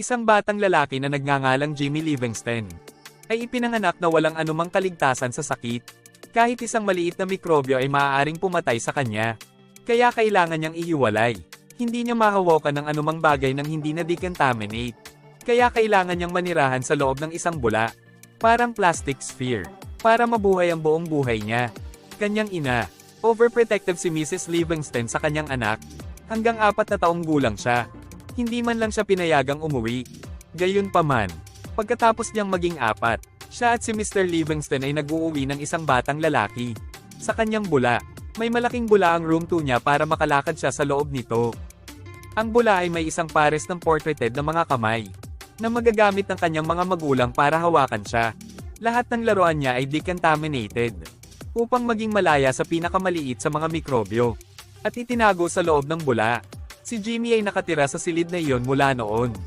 Isang batang lalaki na nagngangalang Jimmy Livingston ay ipinanganak na walang anumang kaligtasan sa sakit. Kahit isang maliit na mikrobyo ay maaaring pumatay sa kanya. Kaya kailangan niyang ihiwalay. Hindi niya mahawakan ng anumang bagay nang hindi na decontaminate. Kaya kailangan niyang manirahan sa loob ng isang bula, parang plastic sphere, para mabuhay ang buong buhay niya. Kanyang ina, overprotective si Mrs. Livingston sa kanyang anak, hanggang 4 na taong gulang siya. Hindi man lang siya pinayagang umuwi. Gayunpaman, pagkatapos niyang maging 4, siya at si Mr. Livingston ay nag-uuwi ng isang batang lalaki. Sa kanyang bula, may malaking bula ang room 2 niya para makalakad siya sa loob nito. Ang bula ay may isang pares ng portraited na mga kamay, na magagamit ng kanyang mga magulang para hawakan siya. Lahat ng laruan niya ay decontaminated, upang maging malaya sa pinakamaliit sa mga mikrobyo, at itinago sa loob ng bula. Si Jimmy ay nakatira sa silid na iyon mula noon.